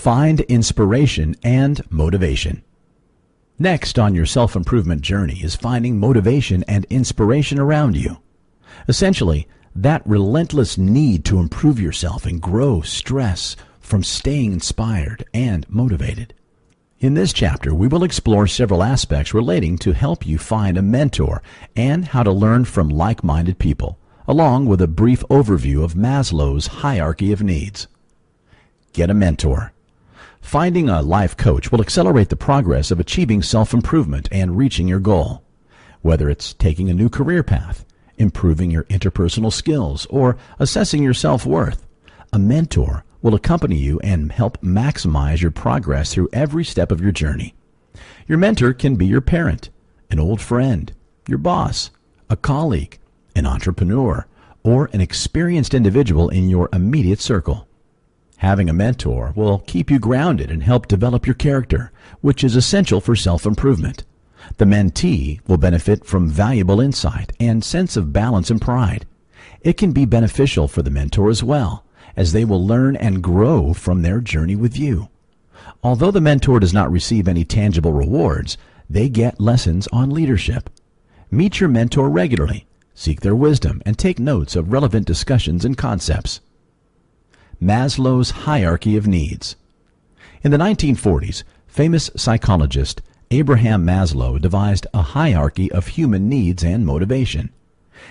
Find inspiration and motivation. Next on your self-improvement journey is finding motivation and inspiration around you. Essentially, that relentless need to improve yourself and grow stress from staying inspired and motivated. In this chapter, we will explore several aspects relating to help you find a mentor and how to learn from like-minded people, along with a brief overview of Maslow's hierarchy of needs. Get a mentor. Finding a life coach will accelerate the progress of achieving self-improvement and reaching your goal. Whether it's taking a new career path, improving your interpersonal skills, or assessing your self-worth, a mentor will accompany you and help maximize your progress through every step of your journey. Your mentor can be your parent, an old friend, your boss, a colleague, an entrepreneur, or an experienced individual in your immediate circle. Having a mentor will keep you grounded and help develop your character, which is essential for self-improvement. The mentee will benefit from valuable insight and sense of balance and pride. It can be beneficial for the mentor as well, as they will learn and grow from their journey with you. Although the mentor does not receive any tangible rewards, they get lessons on leadership. Meet your mentor regularly, seek their wisdom, and take notes of relevant discussions and concepts. Maslow's Hierarchy of Needs. In the 1940s, famous psychologist Abraham Maslow devised a hierarchy of human needs and motivation.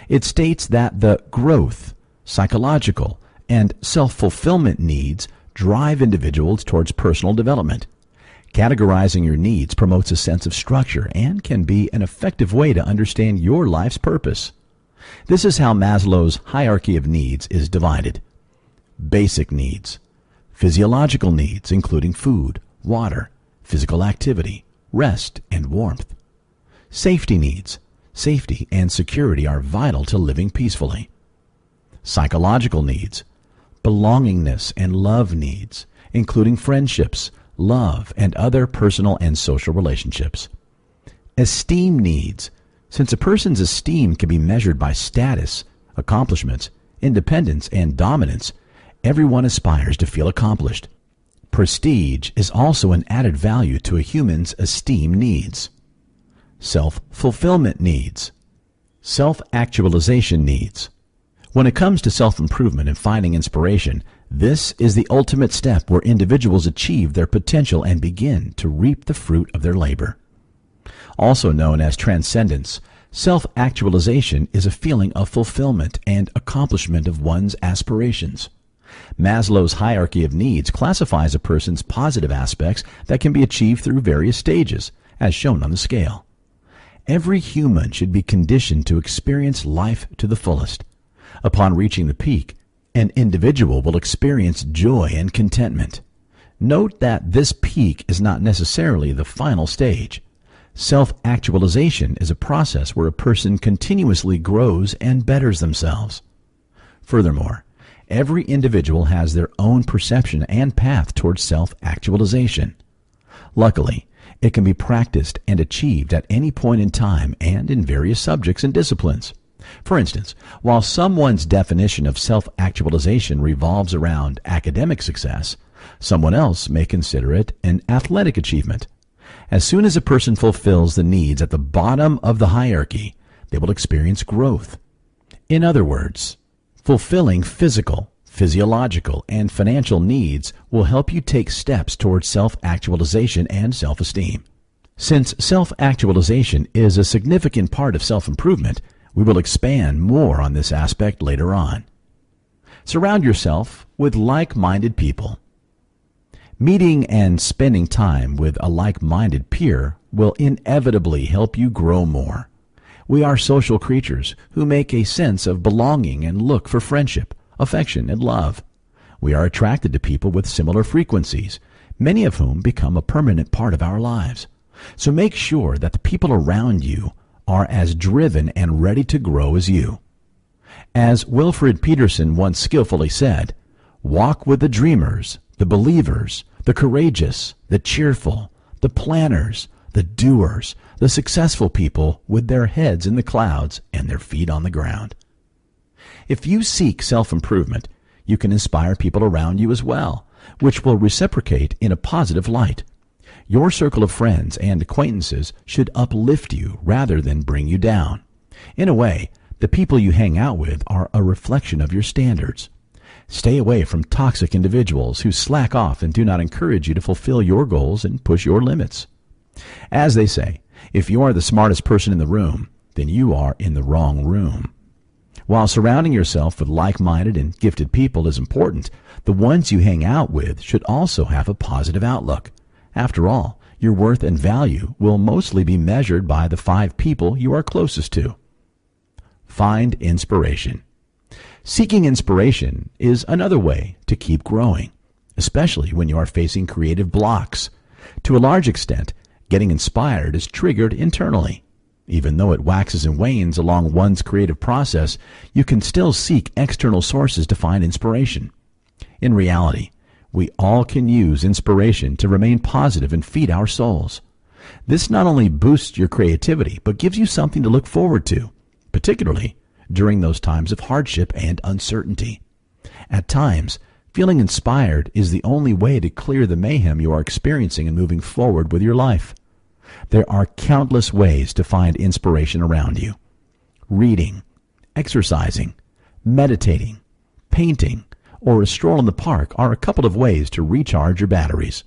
It states that the growth, psychological, and self-fulfillment needs drive individuals towards personal development. Categorizing your needs promotes a sense of structure and can be an effective way to understand your life's purpose. This is how Maslow's hierarchy of needs is divided. Basic needs. Physiological needs, including food, water, physical activity, rest, and warmth. Safety needs. Safety and security are vital to living peacefully. Psychological needs. Belongingness and love needs, including friendships, love, and other personal and social relationships. Esteem needs. Since a person's esteem can be measured by status, accomplishments, independence, and dominance, everyone aspires to feel accomplished. Prestige is also an added value to a human's esteem needs. Self-fulfillment needs. Self-actualization needs. When it comes to self-improvement and finding inspiration, this is the ultimate step where individuals achieve their potential and begin to reap the fruit of their labor. Also known as transcendence, self-actualization is a feeling of fulfillment and accomplishment of one's aspirations. Maslow's hierarchy of needs classifies a person's positive aspects that can be achieved through various stages, as shown on the scale. Every human should be conditioned to experience life to the fullest. Upon reaching the peak, an individual will experience joy and contentment. Note that this peak is not necessarily the final stage. Self-actualization is a process where a person continuously grows and betters themselves. Furthermore, every individual has their own perception and path towards self-actualization. Luckily, it can be practiced and achieved at any point in time and in various subjects and disciplines. For instance, while someone's definition of self-actualization revolves around academic success, someone else may consider it an athletic achievement. As soon as a person fulfills the needs at the bottom of the hierarchy, they will experience growth. In other words, fulfilling physical, physiological, and financial needs will help you take steps towards self-actualization and self-esteem. Since self-actualization is a significant part of self-improvement, we will expand more on this aspect later on. Surround yourself with like-minded people. Meeting and spending time with a like-minded peer will inevitably help you grow more. We are social creatures who make a sense of belonging and look for friendship, affection, and love. We are attracted to people with similar frequencies, many of whom become a permanent part of our lives. So make sure that the people around you are as driven and ready to grow as you. As Wilfred Peterson once skillfully said, walk with the dreamers, the believers, the courageous, the cheerful, the planners, the doers, the successful people with their heads in the clouds and their feet on the ground. If you seek self-improvement, you can inspire people around you as well which will reciprocate in a positive light. Your circle of friends and acquaintances should uplift you rather than bring you down. In a way, the people you hang out with are a reflection of your standards. Stay away from toxic individuals who slack off and do not encourage you to fulfill your goals and push your limits. As they say, if you are the smartest person in the room, then you are in the wrong room. While surrounding yourself with like-minded and gifted people is important, the ones you hang out with should also have a positive outlook. After all, your worth and value will mostly be measured by the 5 people you are closest to. Find inspiration. Seeking inspiration is another way to keep growing, especially when you are facing creative blocks. To a large extent, getting inspired is triggered internally. Even though it waxes and wanes along one's creative process, you can still seek external sources to find inspiration. In reality, we all can use inspiration to remain positive and feed our souls. This not only boosts your creativity, but gives you something to look forward to, particularly during those times of hardship and uncertainty. At times, feeling inspired is the only way to clear the mayhem you are experiencing and moving forward with your life. There are countless ways to find inspiration around you. Reading, exercising, meditating, painting, or a stroll in the park are a couple of ways to recharge your batteries.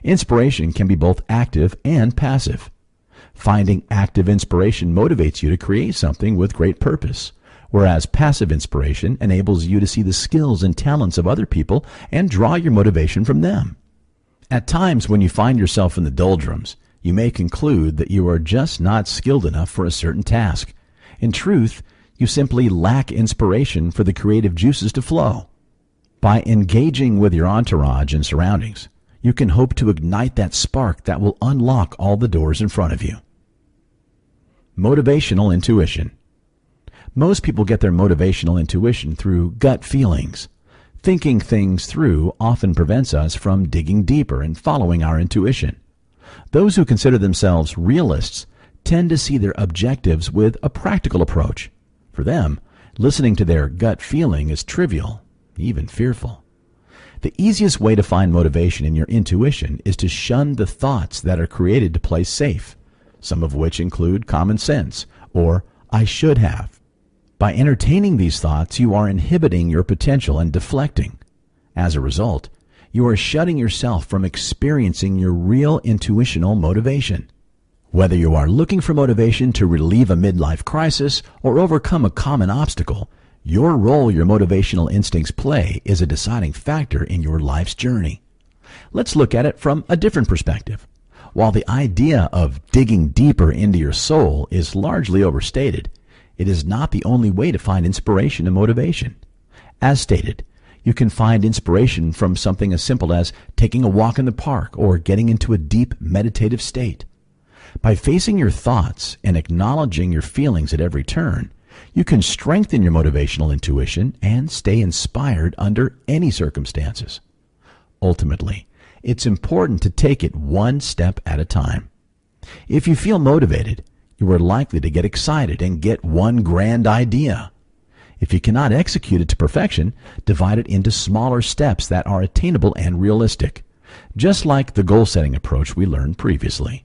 Inspiration can be both active and passive. Finding active inspiration motivates you to create something with great purpose, whereas passive inspiration enables you to see the skills and talents of other people and draw your motivation from them. At times when you find yourself in the doldrums, you may conclude that you are just not skilled enough for a certain task. In truth, you simply lack inspiration for the creative juices to flow. By engaging with your entourage and surroundings, you can hope to ignite that spark that will unlock all the doors in front of you. Motivational intuition. Most people get their motivational intuition through gut feelings. Thinking things through often prevents us from digging deeper and following our intuition. Those who consider themselves realists tend to see their objectives with a practical approach. For them, listening to their gut feeling is trivial, even fearful. The easiest way to find motivation in your intuition is to shun the thoughts that are created to play safe, some of which include common sense or I should have. By entertaining these thoughts, you are inhibiting your potential and deflecting. As a result, you are shutting yourself from experiencing your real intuitional motivation. Whether you are looking for motivation to relieve a midlife crisis or overcome a common obstacle, your role your motivational instincts play is a deciding factor in your life's journey. Let's look at it from a different perspective. While the idea of digging deeper into your soul is largely overstated, it is not the only way to find inspiration and motivation. As stated, you can find inspiration from something as simple as taking a walk in the park or getting into a deep meditative state. By facing your thoughts and acknowledging your feelings at every turn, you can strengthen your motivational intuition and stay inspired under any circumstances. Ultimately, it's important to take it one step at a time. If you feel motivated, you are likely to get excited and get one grand idea. If you cannot execute it to perfection, divide it into smaller steps that are attainable and realistic, just like the goal-setting approach we learned previously.